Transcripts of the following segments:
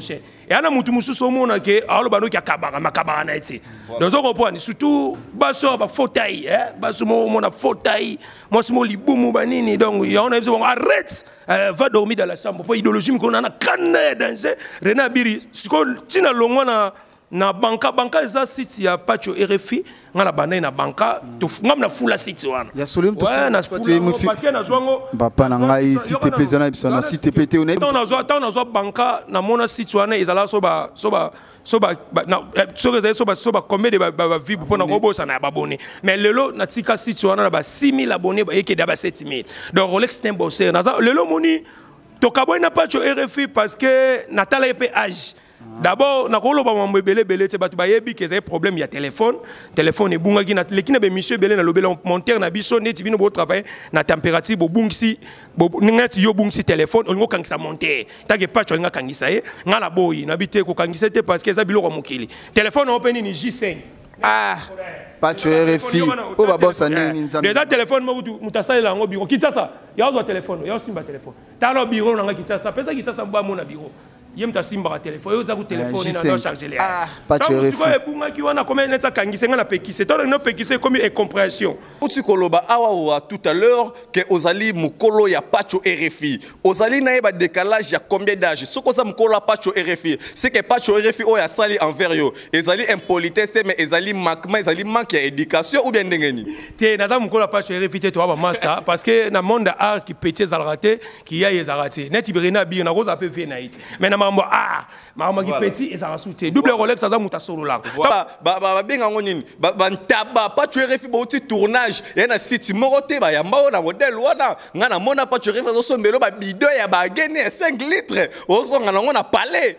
Et ana mutu mususu mona ke alo bano ki akabara makabara na eti. Donc on comprend surtout baso ba fauteuil baso mona fauteuil moi c'est mon libumu banini donc on a dit arrête va dormir dans la chambre pour idéologie qu'on a canne danser Rena Biri siko tina longo na banka eza site ya Pacho RFI ngala bana na banka to ngam na fula site wana ya solum to na fula parce que na zwango papa na ngai site pezana bisona site PT on est on a zo banka na mona site wana ezala so ba combien de ba vibe pour na kobosa na abonné mais lelo na tika site wana ba 6000 abonnés ba yeke da ba 7000 donc Rolex Temboser na lelo moni to kabo na Pacho RFI parce que natala ep âge. D'abord, na kolo ba mambo belé te batu ba yebi ke za problème ya téléphone et bunga ki na lekina be monsieur belé na lobela monteur na biso neti bino bo travailler na température bo bungisi bo ngati yo bungisi téléphone on ngo kangisa monter take patch on nga kangisa ye nga na boyi na bité ko kangisa te parce que za biloko mokili téléphone open ni J5 Pacho RFI o ba bossa nini nzambe déjà téléphone mo mutasala ngo biro kitasa ya zo téléphone ya simba téléphone talo biro na nga kitasa pesa kitasa mba mo na biro yem ta simba téléphone yo za ku téléphone na do charger les Pacho RFI bunga ki wana comme neta kangise nga na pekise to no pekise comme incompréhension uti koloba awa tout à l'heure que ozali mukolo ya Pacho RFI ozali na ba décalage ya combien d'âge soko za mukolo Pacho RFI c'est que Pacho RFI o ya sali envers yo ezali impolitesse mais ezali manque ya éducation ou bien ndengeni te naza mukolo Pacho RFI te to ba master parce que na monde art qui petit zalraté qui ya yezarate neti birena bi na koza pe ve na it mais mambo qui petit et ça va sauter double Rolex ça muta solo là ba benga ngonini ba ntaba Pacho RFI ba uti tournage ya na site morote ba ya mbao na modèle wana ngana mona Pacho RFI zo sombelo ba bidon ya ba gene 5 litres ozo ngana ngona palais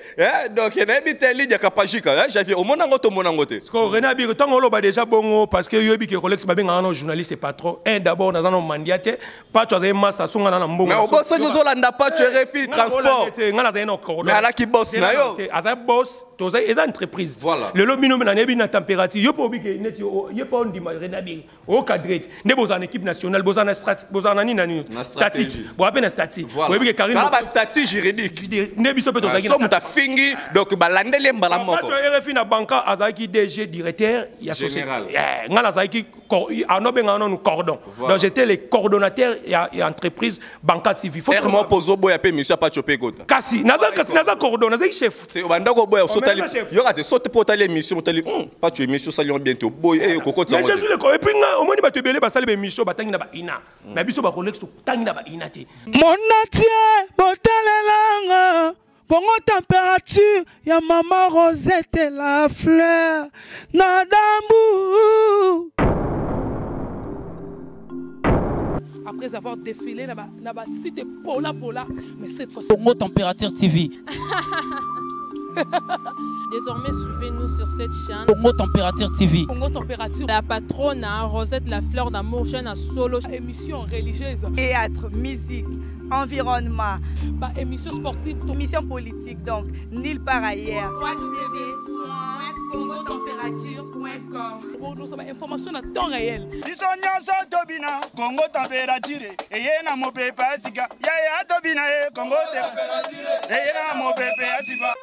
donc na biteli ya kapajika j'avais au mona ngoto mona ngote ko Rena Biri tango lo ba déjà bongo parce que yobi ke Rolex ba benga ngana journaliste et patron d'abord na zano mandiate Pacho za massa songa na mbongo mais obo sa zo landa Pacho RFI transport ngana za eno mais ala ki boss na yo aza boss toza eza entreprise le lo bino na nebi na température yo po bike neti yo po ndima Rena Biri o cadret ne boza na équipe nationale boza na nini statique bo apena statique bo bike Karim ba statique juridique ne biso pe toza so muta fingi donc balandele mbala moko Pacho RFI na banka azaki DG directeur ya société ngana azaki anobe ngana no cordon donc j'étais le coordonnateur ya entreprise banka TV faut mo pozo boya pe monsieur Pacho Pegota kasi naza cordon naza chef c'est bandako boya sotali yo ate sote potali émission motali Pacho émission salion bientôt boy koko mais je suis le ko et puis omoni ba tebele ba sali ba émission ba tangi na ba ina na biso ba Rolex to tangi na ba ina te monatie botalelanga Congo température ya maman Rosette la fleur Nadambu. Après avoir défilé là-bas, c'était Pola, mais cette fois-ci Congo Température TV. Désormais, suivez-nous sur cette chaîne. Congo Température TV. Congo Température. La patronne Rosette la fleur d'amour, chaîne à solo. Émission religieuse. Théâtre, musique, environnement. Émission sportive. Émission politique, donc nulle part ailleurs. www.congotempérature.com. Pour nous avoir information à temps réel. Congo Température. Et yena mo pepe asika. Ya tobina Congo Température. Et yena mo pepe asika.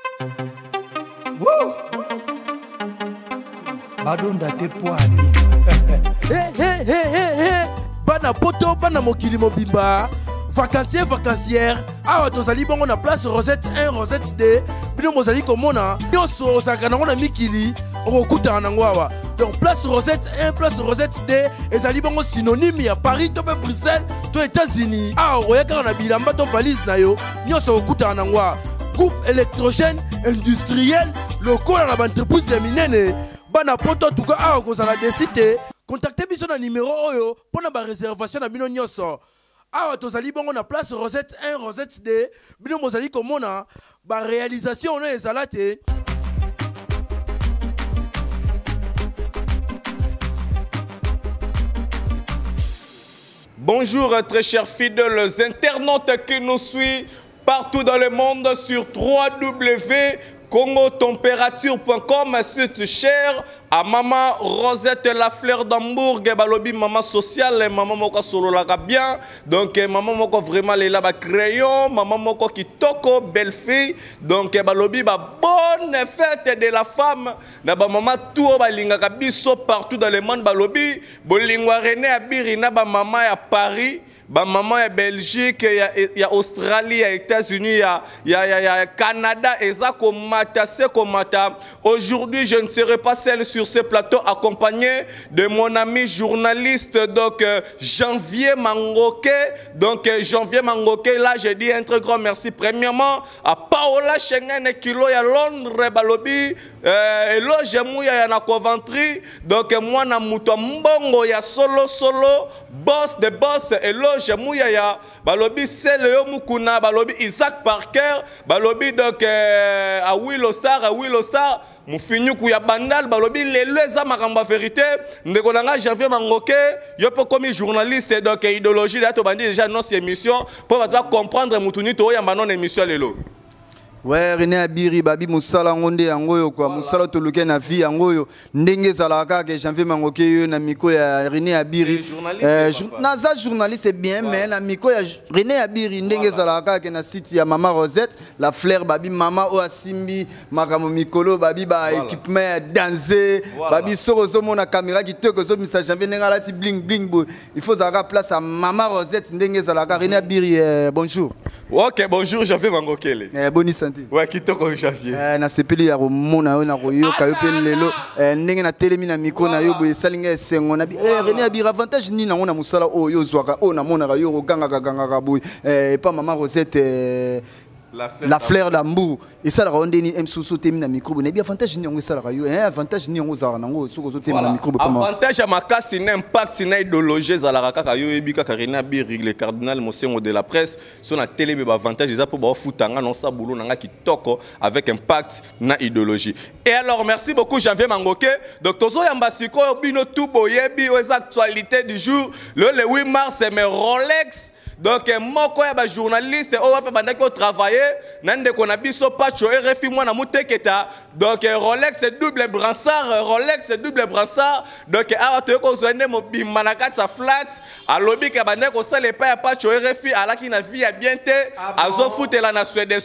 Badonda te poani. Bana poto bana mokili mobimba. Vacancière. Awa tozali bongo na place Rosette 1, Rosette 2. Bino mozali komona. Nyonso osaka nango na mikili. Okokutana nango awa. Donc place Rosette 1, place Rosette 2. Ezali bongo synonyme ya Paris to pe Bruxelles to États-Unis. Awa oyaka na bilamba to valise na yo. Nyonso okutana nango awa. Groupe électrogène industriel lokola na entreprise ya minene. Bana poto tuka awa kozala desite. Contactez biso na numéro oyo pona ba réservation na bino nyonso. Awa tozali bongo na place Rosette 1, Rosette 2. Bino mozali komona ba réalisation ono ezala te. Bonjour très chers fidèles internautes qui nous suivent partout dans le monde sur www.congotv.com. congotempérature.com, c'est cher à maman Rosette la fleur d'Hambourg, balobi maman sociale, maman moko solo la bien, donc maman moko vraiment les là crayon, maman moko qui toko belle fille, donc balobi bonne fête de la femme, na ba maman tout balinga biso partout dans le monde balobi, bolingwa René Abiri na ba maman à Paris. Ba maman ya Belgique, il y a Australie, il y a États-Unis, il y a Canada, et ça komata, c'est komata. Aujourd'hui, je ne serai pas seul sur ce plateau accompagné de mon ami journaliste, donc Janvier Mangoké. Donc Janvier Mangoké, là, je dis un très grand merci premièrement à Paola Schengen Kilo à Londres, Balobi, Eloge Mouya na Coventry. Donc moi na muto mbongo ya solo, boss de boss, Eloge Mouya, balobi Seleo Mukuna, balobi Isaac Parker, balobi donc à Willow Star, Moufinyu Kouya Bandal, balobi les makamba vérité, Ndekonanga Janvier Mangoké, yopo comme journaliste, donc idéologie, là, tu as déjà notre émission, pour comprendre Moutuni, tu as une émission lelo. Ouais, René Abiri, Babi Moussala Ngonde, Angoyo, quoi. Moussala Toluke na vie, Angoyo. Ndenge Zalaka, que Janvier Mangoké, na Miko ya René Abiri. Naza journaliste, c'est bien, mais na Miko ya René Abiri, Ndenge Zalaka, que na site ya Maman Rosette, la fleur, Babi Mama Oasimbi, Makamo Mikolo, Babi ba équipement dansé, Babi Sorozo, mon caméra qui te que Mr. Janvier Nengalati bling bling boy. Il faut avoir place à Maman Rosette, Ndenge Zalaka, René Abiri, bonjour. Ok, bonjour, Janvier Mangoké. Bonne santé. Ouais, qui te comme Janvier. Na sepeli ya romona na royo kayope lelo ndenge na telemi na miko na yo boye salinga sengo na bi René Abiri avantage ni na ona musala oyo zwaka o na mona yo ganga boye pas maman Rosette la fleur d'Hambourg et ça la ronde ni msusu temi na micro ne bi avantage ni on ça la yo avantage ni on za nango soko zo temi na micro comment avantage à makasi n'impact na idéologie za la kaka yo ebika René Abiri le cardinal Mosengo de la presse sur la télé mais avantage za pour ba futanga non sa boulot nanga ki toko avec impact na idéologie. Et alors merci beaucoup Janvier Mangoké. Donc tozo yambasiko bino tout boyebi aux actualités du jour le 8 mars mais Rolex. Donc moko ya ba journaliste o wa pa bandaki o travailler nande ko na biso pacho RFI mwana muteketa donc Rolex double brassard donc awa to ko zwende mo bimba na kati flat alobi ka bandaki ko sale pa ya pacho RFI alaki na vie ya bien te azo futela na Swede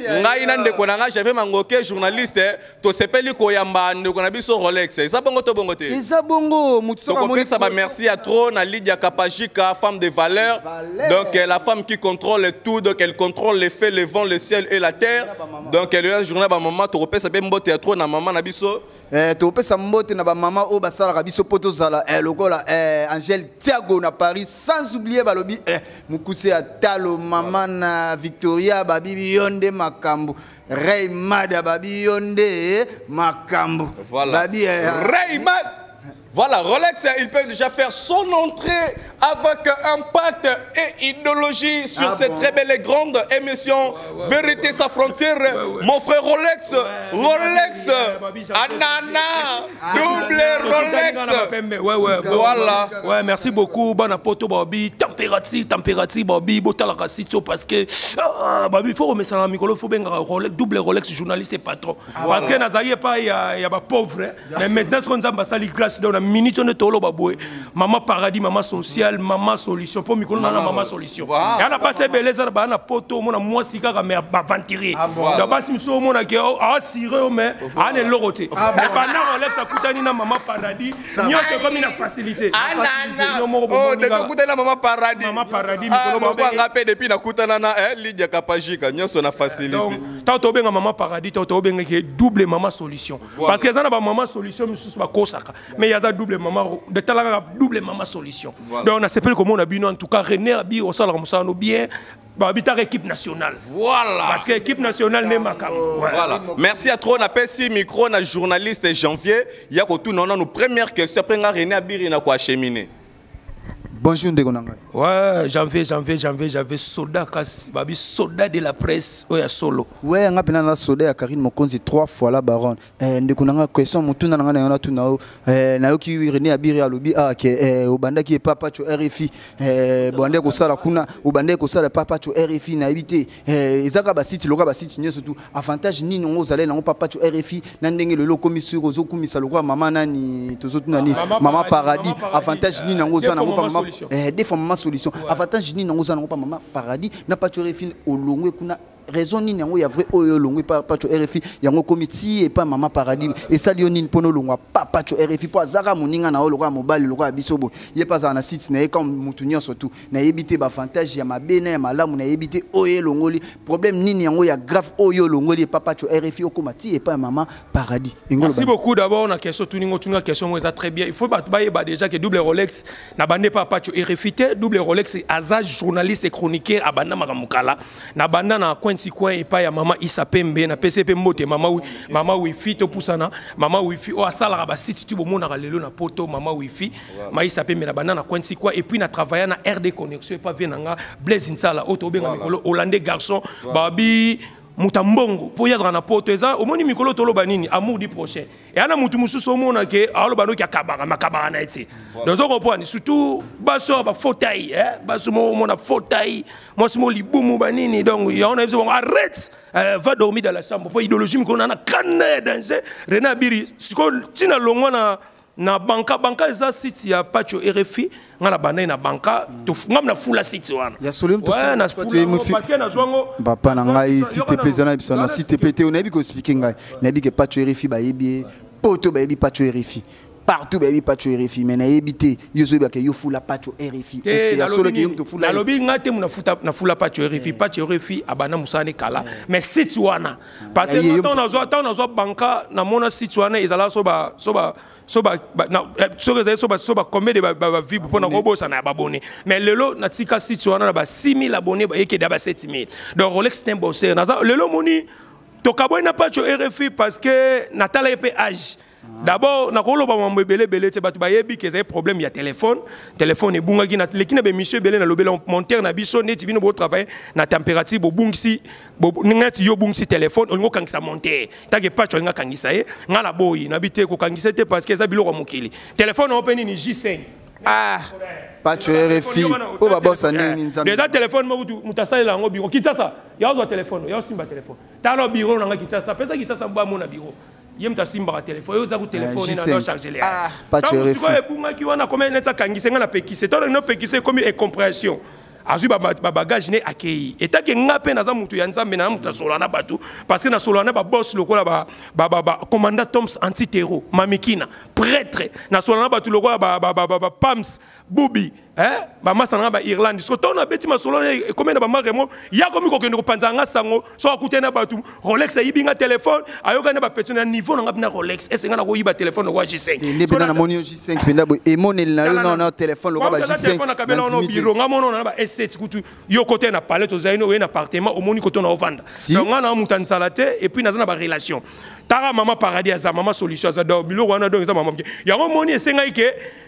ngai nande ko na nga Janvier Mangoké journaliste to sepeli ko yamba ndeko na biso Rolex eza bongo to bongo te eza bongo mutsoka mo ça ba merci à trop na Lydia Kapajika femme de valeur. Donc la femme qui contrôle tout, donc elle contrôle les faits, le vent, le ciel et la terre. Donc elle est la journée ba maman to repesa be mbote trop na maman na biso. To repesa mbote na ba maman o basala ka biso poto zala lokola Angèle Thiago na Paris sans oublier balobi mukuse ya talo maman na Victoria babi yonde makambo. Ray Mada babi yonde makambo. Voilà. Babi Ray Mada. Voilà, Rolex, il peut déjà faire son entrée avec impact et idéologie sur cette très belle et grande émission. Vérité sa frontière, mon frère Rolex, Anana, double Rolex. Voilà. Ouais, merci beaucoup. Bon poto Babi, température Babi, botala rasito parce que Babi il faut remettre ça dans micro, faut bien Rolex, double Rolex journaliste et patron. Parce que Nazaïe pas il y a pas pauvre, mais maintenant ce qu'on a basali grâce dans minute on est tolo baboué maman paradis maman social maman solution pour micro na maman solution et on a passé beleza ba na poto mona moi sika ka me ba ventirer donc basi miso mona ke assuré mais on est loroté mais pendant Rolex a kutani na maman paradis nyote comme une facilité oh depuis kutani na maman paradis micro ba ngapé depuis na kutana na Lydia Kapajika nyoso na facilité tant to benga maman paradis tant to benga ke double maman solution parce que ça na ba maman solution miso ba kosaka mais il y a double maman de talaka double maman solution. Voilà. Donc on a s'appelle comment on a bien en tout cas René Abiri au salaire nous bien habitar équipe nationale. Voilà. Parce que équipe nationale n'est pas voilà. Merci à trop on appelle si micro na journaliste Janvier il y a que tout non nos premières questions après René Abiri na quoi cheminer. Bonjour Ndegonanga. Ouais, j'avais soda kasi babi soda de la presse oya solo. Ouais, nga pena na soda ya Karine Mokonzi 3 fois la baronne. Ndegonanga question mutuna nga na yona tuna na yoki René Abiri alobi ke obanda ki papa cho RFI bande ko sala kuna obande ko sala papa cho RFI na ebité ezaka ba site loka ba site nyo surtout avantage nini ngo zale na papa cho RFI na ndenge lelo commission ozo kumisa lokwa mama nani tozotuna ni mama paradis avantage nini ngo zana ngo mama des fois maman solution avantage nini ngo zana ngo mama paradis na pas cho RFI olongwe kuna raison nini yango ya vrai oyo longwe pa cho RFI yango committee et pas maman paradis et ça lioni pono longwa pa cho RFI po azaka moninga na lokwa mobali lokwa bisobo ye pas na site na comme mutunyo surtout na yebité ba avantage ya mabena ya malamu na yebité oyo longoli problème nini yango ya grave oyo longoli papa cho RFI okomati et pas maman paradis. Merci beaucoup. D'abord na question tuningo tunga question moi ça très bien il faut ba déjà que double Rolex na bande papa cho RFI double Rolex azage journaliste et chroniqueur abanda makamukala na banda na si quoi et pas ya maman Issa Pembe na PCP Mbote mama wifi to pusana mama wifi o asala ba site tu bomona lelo na poto mama wifi ma Issa Pembe na banana coin si quoi et puis na travailler na RD connexion et pas venanga Blaise Nsala auto benga mikolo hollandais garçon babi mutambongo po yazra na poto eza omoni mikolo tolo banini amour du prochain et ana mutu mususu omona ke alo bano ki akabara makabara na eti donc on comprend surtout baso ba fauteuil baso mo na fauteuil moi c'est mon libumu banini donc on a dit arrête va dormir dans la chambre pour idéologie mikolo na kana danger René Abiri siko tina longwa na banka eza site ya pacho RFI ngala bana na banka to ngam na fula site wana ya solim to na parce que na zwango papa na ngai site pesana bisona site pété on a bi ko expliquer ngai na bi ke pacho RFI ba yebi poto ba yebi pacho RFI partout baby pacho RFI mais na yebité yozo ba ke yo fula pacho RFI est-ce que ya solo ke yo to fula na lobi ngate na fula pacho RFI abana musane kala mais site wana parce que tant na zo banka na mona site wana ezala so ba combien de vie pour na kobosa na abonné mais lelo na tika site wana na ba 6000 abonnés ba yeke da ba 7000 donc Rolex Temboser na lelo moni to kabo na pacho RFI parce que natala epé âge. D'abord, na kolo ba mambo belé te batu ba yebi ke zay problème ya téléphone e bunga ki na lekina be monsieur belé na lobela monteur na biso neti bino bo travailler na température bo bungisi bo ngati yo bungisi téléphone on ngo kangisa monteur take patcho nga kangisa ngala boyi na bité ko kangisa te parce que za biloko mokili téléphone open ni J5 pacho RFI o ba bossa nini nzambe déjà téléphone mo mutasala lango biro kitasa ya zo téléphone ya simba téléphone talo biro na nga kitasa pesa kitasa mba mo na biro yem ta simba téléphone yo za ku téléphone na do charger les pacho RFI ko ebunga ki wana comme neta kangise nga na pekise to no pekise comme incompréhension azui ba bagage ne akei etake ngape na za mutu ya nzambe na mutu solana batu parce que na solana ba boss lokola ba commandant Toms anti-terror mamikina prêtre na solana batu lokola ba Pams Bubi ba masana ba Irlande so to na beti masolana comme na ba maremo ya komi ko kendo panzanga sango so akutena batu Rolex ayibinga téléphone ayoka na ba petit na niveau na ngapina Rolex est nga na ko yiba téléphone ko J5 ne bena na monio J5 penda bo emonel na yo na téléphone lokola ba J5 na mono na ba c'est kutu yo côté na palais to zaino un appartement au moni côté na ovanda donc on a mutan salate et puis na ba relation tara maman paradis za maman solution za do bilo wana donc za maman ya ngo moni esenga ike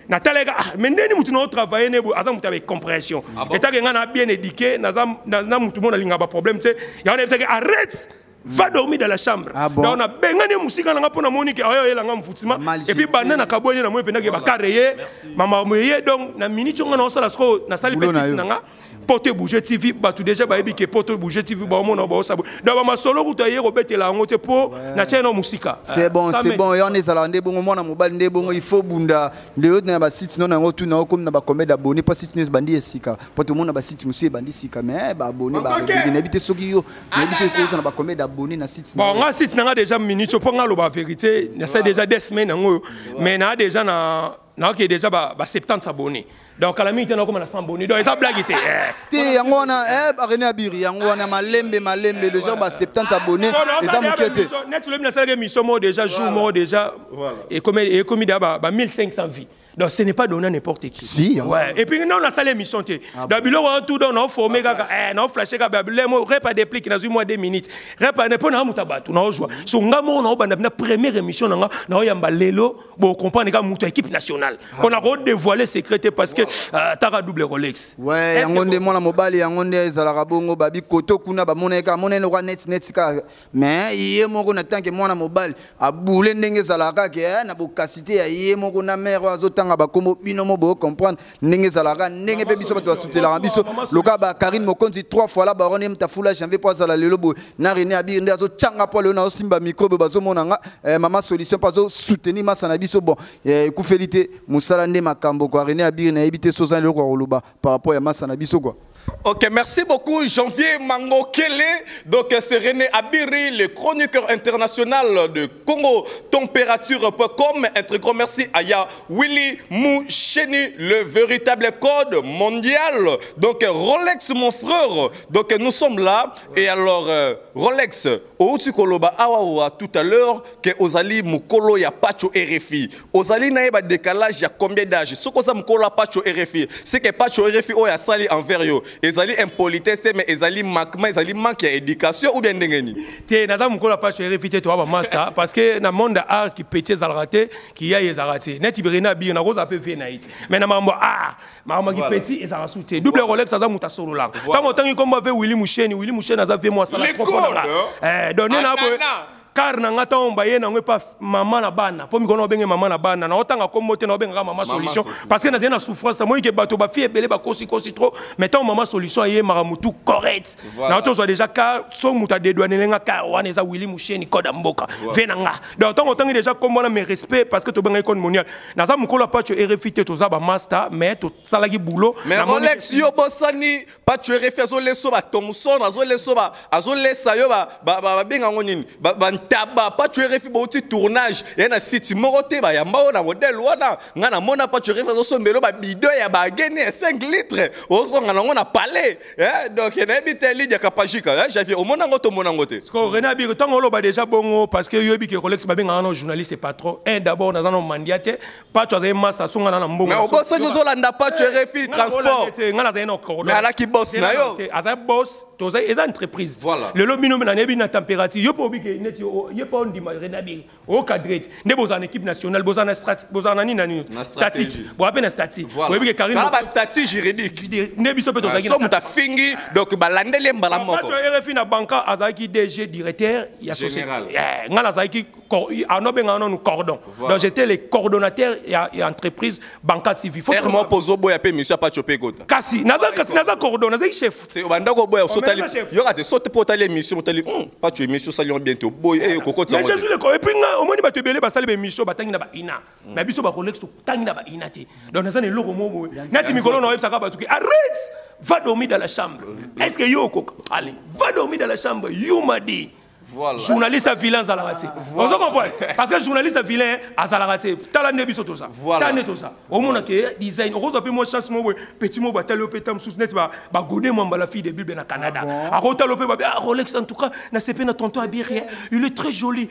na talega mais ndeni mutu na travailler ne aza mutu avec compréhension et ta ngana bien éduqué na mutu mona linga ba problème c'est ya on dit arrête va dormir dans la chambre donc on a bengani musika na pona moni ke ayo elanga mfutima et puis banana kabonye na mo penda ke ba carré maman moye donc na minute ngana osala sko na sali pesite nanga Porte Bouger TV, tout déjà ba que Porte Bouger TV ba mona ba sabu. Da ba solo ku ta yero betela ngote po na cheno musika. C'est bon, et on est allé bon mona mobile ndé bon il faut bunda. De autres na ba site non na ngotu na comme na ba combien d'abonnés pas site nes bandi esika. Porte mona ba site monsieur bandi sika mais ba abonné ba n'habite soki yo, n'habite ko na ba combien d'abonnés na site. Bon, nga site na déjà minute po nga lo ba vérité, na ça déjà des semaines ngo mais na déjà na qui déjà ba 70 abonnés. Donc à la minute on a comme na 100 abonnés. Donc ça blague était. Yango na René Abiri yango na malembe les gens ba 70 abonnés et ça mukete. Net le na ça émission déjà jour mort déjà et comme ba 1500 vies. Donc ce n'est pas donné à n'importe qui. Si. Ouais. Et puis non, on a salé émission. D'abord on tout dans on formé on flashé les mots repas des pliques dans 1 mois 2 minutes. Repas ne pas na mutabatu na joie. So ngamo na ba na première émission na yamba lelo bo comprendre ka mutu équipe nationale. national. On a redévoilé secret parce que t'as double Rolex. Ouais, yangonde mona mobali yangonde ezalaka bongo babi koto kuna ba moneka monene kwa net ka mais yé moko na tanke mona mobali abule ndenge ezalaka ke na bokasité ya yé moko na mère azotanga ba kombo bino mo bo comprendre ndenge ezalaka ndenge pe biso bato basutela biso loka ba Karine Mokonzi 3 fois la baronne mtafula janvier po azala lelo bo na René Abir nde azotanga po leo na osimba micro bazo monanga mama solution pazo soutenir masana biso bon kufelité musala nde makambo kwa René Abir na ebité sozan lelo kwa roloba par rapport à masana biso quoi. Ok, merci beaucoup Janvier Mangokele. Donc c'est René Abiri, le chroniqueur international de Congo Température.com. Un très grand merci à Ya Willy Moucheni, le véritable code mondial. Donc Rolex mon frère. Donc nous sommes là. Et alors Rolex, Outukoloba Awawa tout à l'heure que Ozali Mukolo ya Pacho RFI. Ozali naeba décalage ya combien d'âge? Ce que ça Mukolo Pacho RFI, c'est que Pacho RFI o ya sali envers yo. Ezali impolitesse mais ezali makma ezali manque d'éducation ou bien ndengeni te naza mukola pa chéri vite to ba master parce que na monde art qui petit zalraté qui ya ezarate net ibirina bi na koza pe vie na it mais na mambo art mambo qui petit ezara souté double Rolex aza muta solo là tant tangi comme avait Willy Moucheni aza fait moi ça la trop là donner na car na ngata ombaye na ngwepa mama na bana po mikono obenge mama na bana na otanga komote na obenga mama solution parce que na zena souffrance moi ke bato ba fie belé ba kosi trop mais tant mama solution yé maramutu correct na oto soit déjà car so muta dédouaner nga car wana eza Willy Moucheni koda mboka venanga donc tant otangi déjà comme na mes respect parce que to benga icône mondial na za mukola pa RFI te to za ba master mais to salaki boulot mais Rolex yo bosani pa RFI azo leso ba Thomson azo leso ba azo lesa yo ba benga ngonini taba pas tu RFI ba outil tournage et na site moroté ba yamba na modèle wana ngana mona pas tu RFI zo sombelo ba bidon ya ba gene 5 litres ozo ngana ngona palais donc na biteli ya kapajika j'avais au mona ngoto mona ngote ko René Abir tango lo ba déjà bongo parce que yobi ke Rolex ba benga no journaliste et patron d'abord na zano mandiate pas tu azay massa songa na mbongo mais au boss nous landa pas tu RFI transport ngana za no cordon mais ala ki boss na yo azay boss to za eza entreprise le lo bino na nebi na température yo po bi ke net yo pas on dit René Abir au cadre ne boza en équipe nationale boza na nani statique bo appena statique bo bi ke Karine ba statique juridique ne biso pe to za so muta fingi donc balandele mbala moko RFI na banka azaki DG directeur ya société ngala azaki anobenga no cordon donc j'étais le coordonnateur ya entreprise banca civile faut mo pozo boya pe monsieur pa chopé gota kasi naza cordon naza chef c'est bandako boya sotali yo ka te sote potali mission motali pas tu émission salion bientôt boy kokoti mais je suis le et puis au moins bato belé basali be mission batangi na ba ina mais biso ba Rolex to tangi na ba ina te donc naza ne loko mo nati mikolo no yebsaka bato ki arrête va dormir dans la chambre est-ce que yo allez va dormir dans la chambre you m'a dit voilà. Journaliste à vilain à la raté. Vous comprenez? Parce que journaliste à vilain à la raté. T'as la nébiso tout ça. T'as net tout ça. Au moins que design. On rose un peu moins chance moi petit mot bataille au pétam sous net ba godé moi la fille de Bible na Canada. À Rotal au ba Rolex en tout cas na CP na tonton Abir. Il est très joli.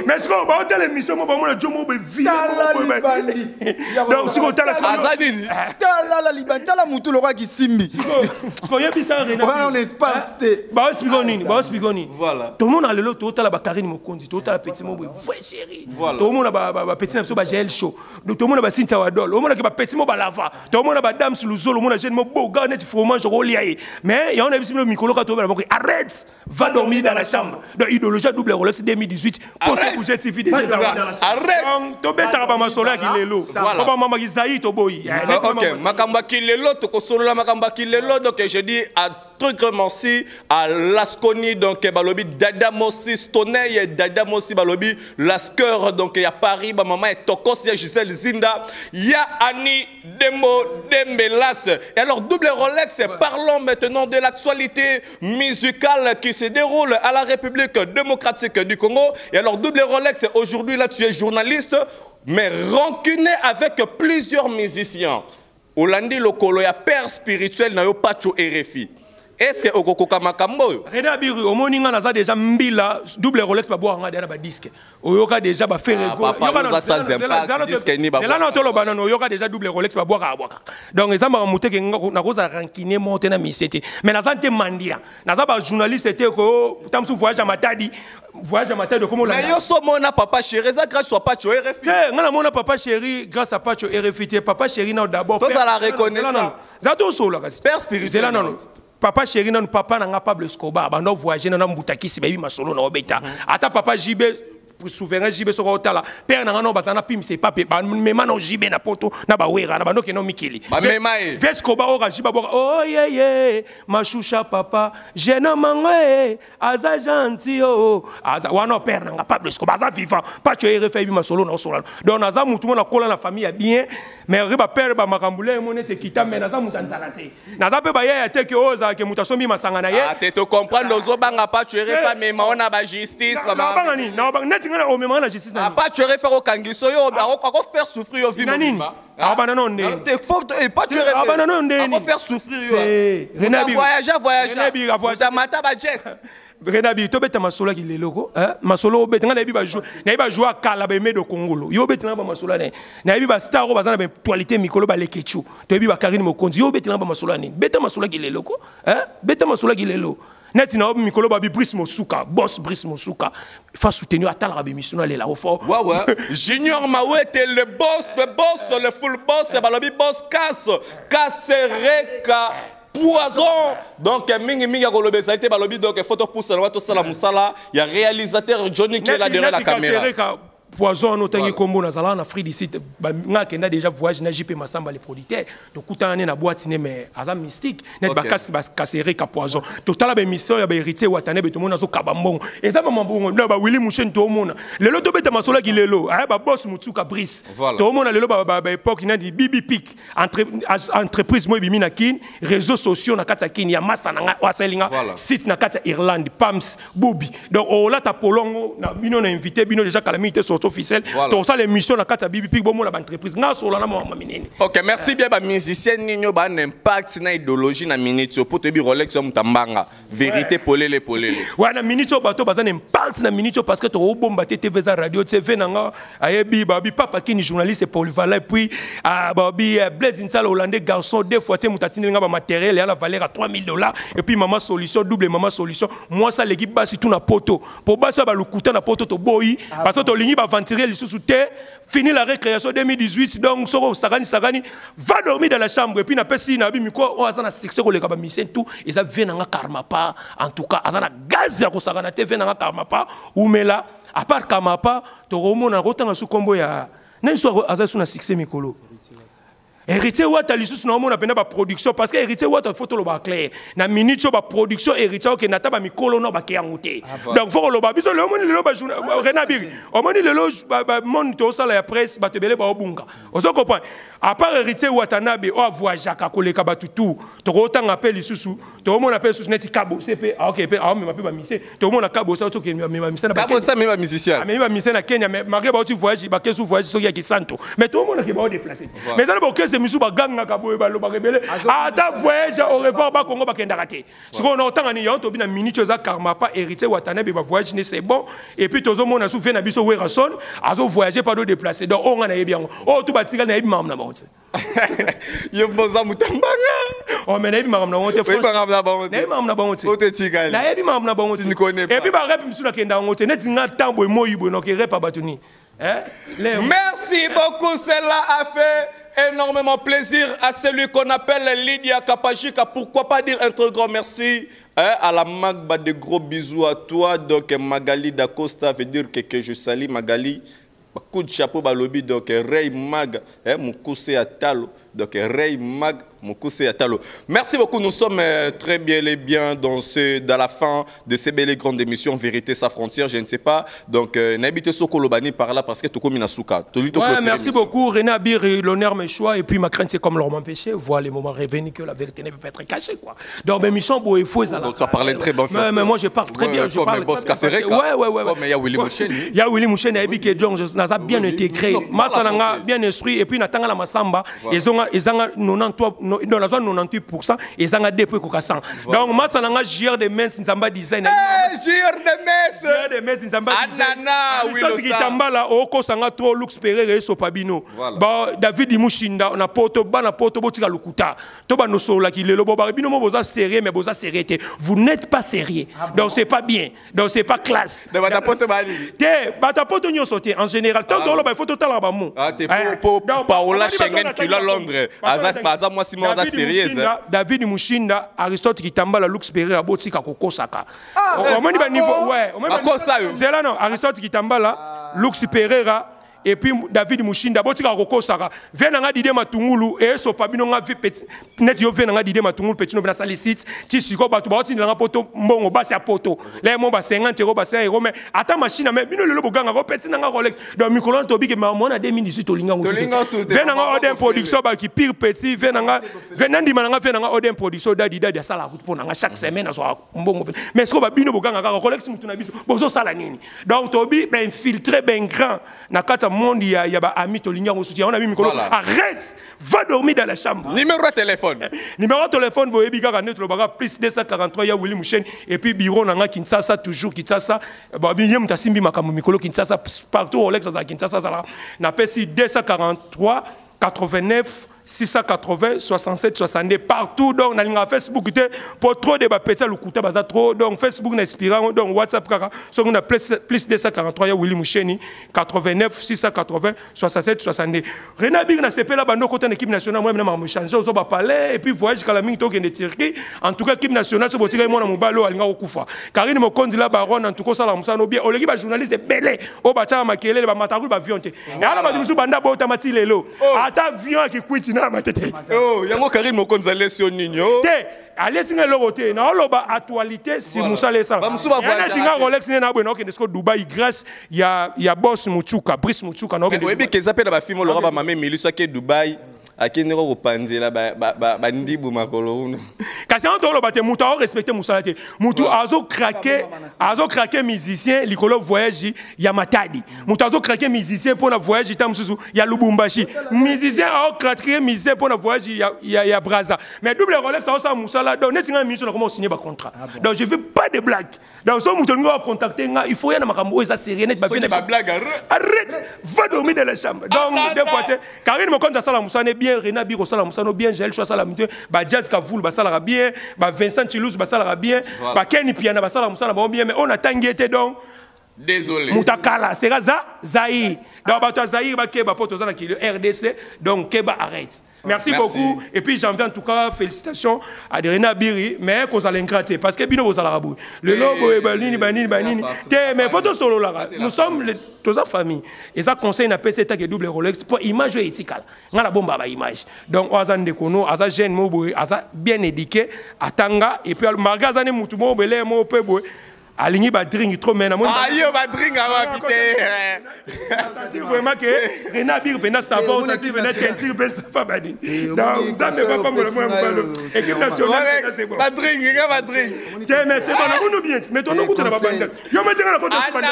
Mais ce qu'on va hôtel émission moi moi Jomo be vilain. Donc si on t'a la Azanini. T'as la Liban, t'as la mutu le roi qui simbi. Ce qu'on y a bisa René. On est pas ba spigonini, ba spigonini. Voilà. Tout le monde a le lot, tout le monde a Karine Mokonzi, tout le monde a petit mot, ouais chérie. Tout le monde a petit mot, gel chaud. Tout le monde a Cynthia Wadol, tout le monde a petit mot, lava. Tout le monde a Dame Soulouzol, tout le monde a jeune mot, beau garnet, fromage, relié. Mais il y a un ami le micro, arrête, va dormir dans la chambre. Donc idéologie double Rolex 2018. Pour que vous êtes civil. Arrête. Tu bête à ma sola qui est l'eau. Papa maman qui zaït au boy. Ok, makamba qui est l'eau, tu solo la makamba qui est l'eau. Donc je dis à très grand merci à Lasconi donc balobi Dada Mossi Stoney Dada Mossi balobi Lasker donc il y a Paris ba maman et Tokos il y a Gisèle Zinda il y a Annie Demo Dembelas et alors double Rolex parlons maintenant de l'actualité musicale qui se déroule à la République démocratique du Congo et alors double Rolex aujourd'hui là tu es journaliste mais rancuné avec plusieurs musiciens Olandi Lokolo ya père spirituel na yo pacho RFI est-ce que okokoka makambo René Abiri au moninga naza déjà mbila double Rolex ba boire nga ba disque oyoka déjà ba faire yoka ça disque ni ba là non tolo banano oyoka déjà double Rolex ba boire donc ça m'a monté que na koza rankiner monter na misete mais naza te mandia naza ba journaliste était ko tamsu voyage à Matadi comment la mais yo so mona papa chéri ça grâce soit pas tu RFI ngana mona papa chéri grâce à pas tu RFI papa chéri non d'abord toi ça la reconnaissance ça tout solo kasi père spirituel non papa chéri non papa nanga Pablo Escobar ba no voyager na mbutaki si baby masolo na obeta ata papa JB souverain JB soko otala père nanga no bazana pim c'est pas ba mema no JB na poto na ba wera na bando ke no mikili ba mema e Escobar o JB bo oh yeah machoucha papa jeune mango aza gentil oh aza wana père nanga Pablo Escobar aza vivant pas tu refait bi masolo na osolo donc naza mutu na kola na famille bien mais riba père ba makambule mo nete kita mais naza mutanzala te naza pe ba ya te ke oza ke mutasombi masanga na ye ah te to comprendre ozo banga pas tu refait mais maona ba justice na banga ni na banga ngana o mema na justice na pas tu refaire au kangiso yo ako faire souffrir yo vie mobimba abana non ne te faut pas tu refaire abana non ne ako faire souffrir yo Renabi voyage ta mata ba jet Renabi to beta masolo ki leloko masolo beta ngana bi ba jouer kala ba me do Congolo yo beta na ba masolo na bi ba star ko bazana ba actualité mikolo ba lekechu to bi ba Karine Mokonzi yo beta na ba masolo ni beta masolo ki leloko beta masolo ki lelo net na mikolo ba bi Brice Mosuka boss Brice Mosuka fa soutenir atala ba mission na lela au fort ouais Junior Mawete le boss le full boss ba lobi boss Kasereka Poison donc mingi ya kolobe ça été ba lobi donc photo pousse na to sala musala ya réalisateur Johnny qui est là derrière la caméra Poison no tangi kombo na zala na Free d'ici nga kenda déjà voyage na JP Masamba les producteurs to kutana na boîte ne mais aza mystique net ba kasere ka Poison total ba mission ya ba héritier watane be to mona zo kabambongo eza ba mambongo na ba Willy Mouchen to mona lelo to beta masola ki lelo ba boss Mutsuka Brice to mona lelo ba époque na di Bibi Pic entreprise mo bimi na kin réseaux sociaux na kata kin ya masa na waselinga site na kata Irlande Pams Bobby donc o la ta polongo na bino na invité bino déjà calamité officiel donc ça l'émission na kata Bibi Pic bomo na entreprise nga solo na mama minene. OK merci bien ba musicien ninyo ba impact na idéologie na minute pour te bi Rolex mutambanga vérité polele ouais na minute bato bazana impact na minute parce que to bomba TV za radio TV nanga ayebi babi papa qui ni journaliste polyvalent puis babi Blaise Nsala hollandais garçon des fois te mutatini nga ba matériel ya la valeur à $3000 et puis maman solution double maman solution moi ça l'équipe basi tout na poto pour basi ba lukuta na poto to boyi parce que to lingi ba ventiler les sous-souté, fini la récréation 2018, donc Soro Sagani, va dormir dans la chambre, et puis na pesi na bi miko, oh azana succès ko le kaba misen tout, et ça vient na karma pas, en tout cas azana gaz ya ko sagana te vient na karma pas, ou mela, à part karma pas, to romo na rotanga su kombo ya, n'a so azana su na succès mikolo. Héritier Wata lisusu na omona pena ba production parce que héritier Wata photo lo ba clair na minute ba production héritier ke nata ba mikolo no ba ke yangote donc faut lo ba biso le omoni le ba Renabiri omoni le lo ba monde to sala ya presse ba tebele ba obunga ozo comprendre à part héritier Wata nabe o voyager ka koleka ba tutu to rotanga appel lisusu to omona appel lisusu neti kabo CP OK pe a me ma pe ba mise to omona kabo ça to ke me ba mise na ba kabo ça me ba musicien me ba mise na Kenya mais malgré ba tu voyage ba kesu voyage so ya ki santo mais to omona ke ba déplacer mais ça ba misu baganga kaboye balo ba rebelle ata voyage au revoir ba Congo ba kenda raté ce qu'on entend ni yanto bina minute za karma pas hérité watane be ba voyage ne c'est bon et puis tozo mona sou fait na biso werason azo voyager pas de déplacer donc on na yebi yango oh tout batika na yebi mam na bonte yo moza mutambanga oh mais na yebi mam na bonte franchement na yebi mam na bonte ote tigal na yebi mam na bonte et puis ba rep misu na kenda ngote net nga tambo moyibo no ke rep batuni. Merci beaucoup, cela a fait énormément plaisir à celui qu'on appelle Lydia Kapajika. Pourquoi pas dire un très grand merci à la Magba, de gros bisous à toi. Donc Magali Dacosta veut dire que je salue Magali. Coup de chapeau balobi donc Ray Mag, mon coussé à Talo. Donc Ray Mag, mon coussé à Talo. Merci beaucoup, nous sommes très bien dans la fin de ces belles grandes émissions Vérité sa frontière, je ne sais pas. Donc n'habitez Sokolobani par là parce que tout comme Inasuka. Ouais, merci beaucoup René Abir, l'honneur mes choix et puis ma crainte c'est comme leur m'empêcher, voir les moments revenus que la vérité ne peut pas être cachée quoi. Donc mes missions il faut ça parlait très bon français. Mais moi je parle très bien, je parle très bien. Ouais. Comme il y a Willy Mouchen. Il y a Willy Mouchen et Ebi Kedjong, bien intégré. Masalanga bien instruit et puis Natanga la Masamba, ils ont 93 dans la zone 98% et ça a depuis qu'au 100. Donc moi ça n'a gère de mens nzamba design. Gère de mens nzamba anana oui le ça kitambala oko sanga trop lux perere so pabino. Ba David Mushinda on a poto botika lukuta. To ba no sola ki lelo bo bino mo boza sérieux mais boza sérieux. Vous n'êtes pas sérieux. Donc c'est pas bien. Donc c'est pas classe. De bata poto bali. Te bata poto nyo sauter en général. Tant que il faut total ba mo. Ah te pour Paola Schengen qui la Londres. Aza moi si moi za sérieuse. David Mushinda Aristote Kitambala Lux Pereira botika kokosaka. Au moins ba niveau ouais, au moins c'est là non Aristote Kitambala Lux Pereira et puis David Mushinda botika kokosaka venanga dide matungulu et so pabino nga vi petit net yo venanga dide matungulu petit no bina salicite ti siko batu ba otindanga poto mbongo basi ya poto les mo ba 50 € ba 100 € mais ata machine mais bino lelo boganga ko petit nanga Rolex donc micro to biki ma mona 2018 olinga venanga Odin production ba ki pire petit venanga venandi mananga venanga Odin production dadi sala route ponanga chaque semaine so mbongo mais siko ba bino boganga ka Rolex mutu na biso bozo sala nini donc tobi ben infiltré ben grand na kata monde il y a ba ami to linga soutien on a mis micro arrête va dormir dans la chambre numéro de téléphone boyebi kaka net lo baga plus 243 ya Willy Mouchen et puis bureau nanga Kinshasa toujours Kinshasa ba binyem tasimbi makambo mikolo Kinshasa partout Rolex dans Kinshasa ça na pesi 243 89 680 67 62 partout donc na linga Facebook pour trop de ba pesa lukuta baza trop donc Facebook na inspirant donc WhatsApp kaka so on a plus 243 ya Willy Moucheni 89 680 67 62 Renabir na sepela bando côté équipe nationale moi na changer ozo ba parler et puis voyage kala mingi to kende Turquie en tout cas équipe nationale so botika mo na mobalo alinga okufa Karine Mokondi la baron en tout cas ça la musano bien oleki ba journaliste belé o ba cha makelele ba mataru ba avion te et ala ba bisu banda ba automati lelo ata avion qui quitte oh yango Karine Mokonzi lesio ninyo te allez singa logote na oloba actualité si musale ça yana singa Rolex ne na bwena okende sko Dubai grâce ya boss Muchuka Brice Muchuka na okende webi keza pe na ba film loka ba mame miliso ke Dubai akende ko panzela ba ndibu makolo uno kasi on tolo bate mutu a respecter musala te mutu azo craquer musicien likolo voyage ya Matadi mutu azo craquer musicien pour na voyage ta mususu ya Lubumbashi musicien a craquer musicien pour na voyage ya Brazza mais double Rolex ça musala donc netinga mission na comment signer ba contrat donc je veux pas de blague donc so mutu ngo contacter nga il faut ya na makambo eza sérieux net ba blague arrête va dormir dans la chambre donc des fois Karine Mokonzi ça la musane bien Rena Biro sala musano bien Joël Choa sala mutu ba Jazz Kavoul ba sala bien ba Vincent Chilouz ba sala bien ba Kenny Piana ba sala musana ba bien mais on a tangué donc désolé mutakala c'est Zaïre donc ba to Zaïre ba ke ba poto za na ki RDC donc ke ba arrête. Merci beaucoup et puis j'en viens en tout cas félicitations à Rena Biri mais qu'on a l'ingraté parce que bino vous allez le logo est banini mais photo solo là nous sommes tous en famille et ça conseille na PC ta que double Rolex pour image éthique nga la bomba ba image donc ozan de kono aza jeune mo boy aza bien éduqué atanga et puis magazane mutu mo belé mo pe boy aligné ba drink trop mais na ayo ba drink ava kité c'est vraiment que Rena Bir pena savon ça tu venait tentir ben ça pas badin donc ça ne va pas me le équipe nationale c'est bon ba drink mais c'est bon on bien mais toi non kuta na ba banda yo me tenga na konta banda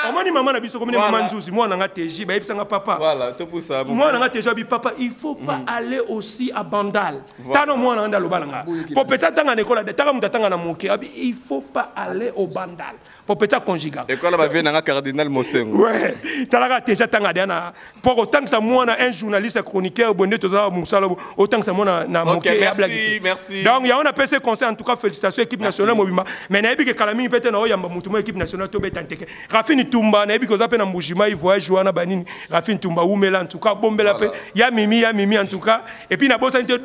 amani maman na biso comme ni maman nzuzi moi na nga teji ba yebisa nga papa voilà to pour ça moi na nga teji bi papa il faut pas aller aussi à Bandal tano moi na nga lobalanga pour peut-être tanga na école de tanga mutatanga na moke il faut pas aller au pour petit conjugal. Et quand on va venir à Cardinal Mosengo. Ouais. T'as déjà tant à pour autant que ça moi un journaliste chroniqueur bonnet tout ça Moussala autant que ça moi na moqué. Merci. Donc il y a on appelle ce conseil en tout cas félicitations équipe nationale Mobima. Mais na ebi que Kalami peut-être na oyamba mutu équipe nationale to betanteke. Rafini Tumba na ebi ko zape na Mbujima il voyage wana banini. Rafini Tumba Oumela en tout cas bombela pe. Ya Mimi en tout cas et puis na bossa inte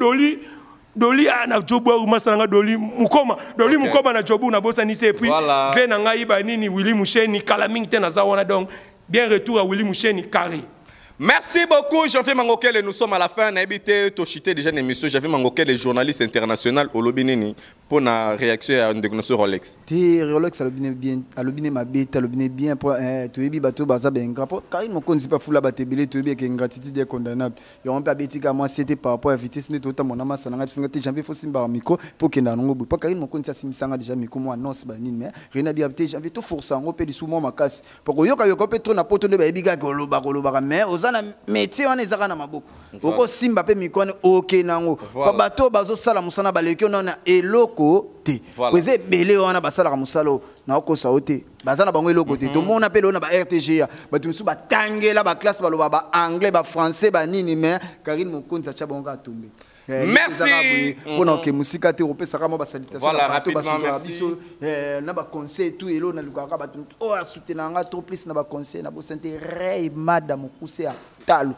Doli na jobu au masanga Doli mukoma na jobu na bossa ni et puis venanga iba nini Willy Moucheni Kalaming tena zawana donc bien retour à Willy Moucheni carré. Merci beaucoup Jean-Philippe Mangokel, nous sommes à la fin, on a habité Toshité déjà une émission, Jean-Philippe Mangokel, les journalistes internationaux au Lobinini. pour la réaction à une déconnexion Rolex. Rolex a bien, a ma bête, a bien pour tu es bateau baza ben rapport car il me connaît pas fou la batebele tu es bien ingratitude est condamnable. Il on pas bêti moi c'était par rapport à vitesse net autant mon ama sananga pisingate janvier faut simba micro pour que na ngo pas car il me connaît ça simsanga déjà micro moi annonce ba nini mais rien à dire janvier tout force ngo pe sous moi makasi pour que yoka yoko pe trop na poto de ba ebiga koloba mais ozana métier on ezaka na maboko oko simba pe micro OK nango pa bateau bazo sala musana baleki on na eloko te weze belé wana basala ka musalo na okosa ote bazana bango eloko te to mona pe lona ba RTG batu musu batangela ba classe baloba ba anglais ba français ba nini mais Karine Mokonza cha bango ka tomber. Merci. Pour que musika te opesa kama ba salutation voilà, ba bato ba merci. biso na ba conseil tout elo na lukaka ba tout o soutenanga trop plus na ba conseil na bo santé rey madame Kuse Talo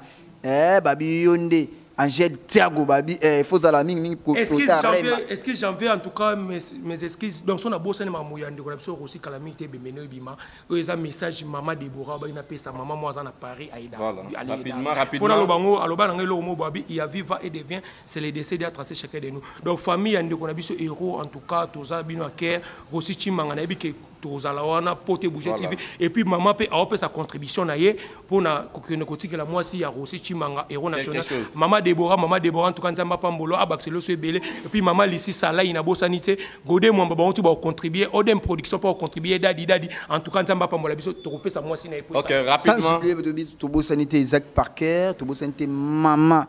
babi yonde Angèle Thiago babi faut za la mingi pour est-ce que janvier en tout cas mes excuses donc son a bossé ma moyande ko biso aussi calamité bemeno bima eza message maman Deborah ba ina pesa maman moi en Paris aida rapidement faut na bango aloba na ngelo mo babi il a viva et devient c'est le décès de tracer chacun de nous donc famille ande ko na biso héros en tout cas toza bino aker aussi chimanga na bi ke tozala wana pote bouger TV et puis maman peut a sa contribution na ye pour na kokene kotiki la moi si ya aussi chimanga héros national maman Deborah en tout cas nzamba pambolo abaxelo so ebele et puis maman Lissi Sala ina bosanité godé moi ba on tu ba contribuer odem production pour contribuer dadi en tout cas nzamba pambolo biso to kopesa moi si na epo OK rapidement sans oublier to bosanité Isaac Parker to bosanité maman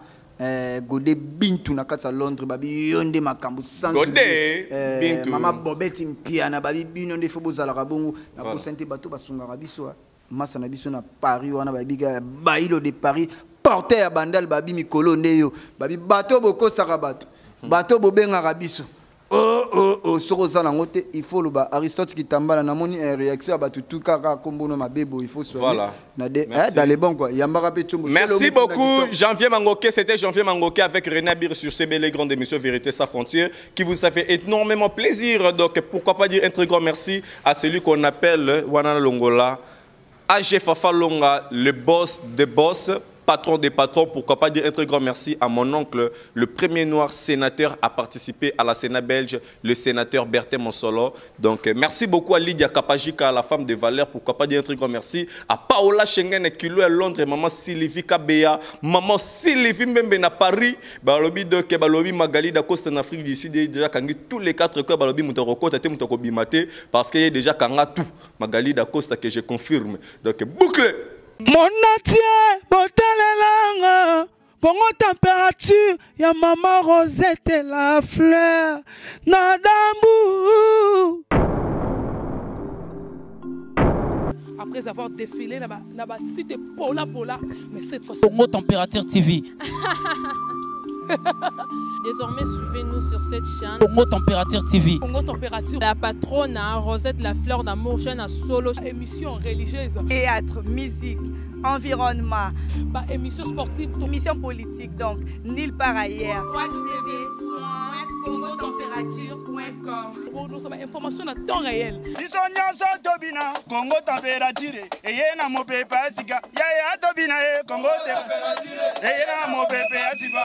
Godé Bintou na katsa Londres babi yonde makambu sans Godé Bintou maman Bobette Mpiana babi binonde fo bozala kabongo na bosanité bato basunga biso masa na biso na Paris wana babi bailo de Paris porter à bandal babi mikolo ndeyo babi bato boko saka bato bobenga rabiso soko za ngote il faut le ba Aristote qui tambala na moni réaction bato tout kaka kombono mabebo il faut soigner na dans les bons quoi yambara pe chombo. Merci beaucoup Janvier Mangoké, c'était Janvier Mangoké avec René Abir sur ces belles grandes émissions Vérité sans frontières qui vous a fait énormément plaisir, donc pourquoi pas dire un très grand merci à celui qu'on appelle Wana Longola AG Fafa Longa, le boss des boss, patron des patrons. Pourquoi pas dire un très grand merci à mon oncle, le premier noir sénateur à participer à la Sénat belge, le sénateur Bertin Monsolo. Donc merci beaucoup à Lydia Kapajika, la femme de valeur. Pourquoi pas dire un très grand merci à Paola Schengen Kilo à Londres, maman Sylvie Kabea, maman Sylvie Mbembe à Paris, balobi de Kebalobi Magali d'Acoste en Afrique d'ici déjà quand tous les 4 cœurs balobi Moutoko Tate Moutoko Bimate parce qu'il y a déjà Kanga tout Magali d'Acoste que je confirme. Donc boucle. Mon atier, botalelanga, Congo température, ya maman Rosette la fleur, nadambu. Après avoir défilé, na cité Pola, mais cette fois-ci. Congo Température TV. Désormais, suivez-nous sur cette chaîne. Congo Température TV. Congo Température. La patronne, Rosette la fleur d'amour, chaîne à solo. Émission religieuse. Théâtre, musique, environnement. Émission sportive. Émission politique, donc nulle part ailleurs. www.congotempérature.com. Pour nous avons information à temps réel. Bisonya Tobina, Congo Température. Et yena mope pasika. Ya Tobina, Congo Température.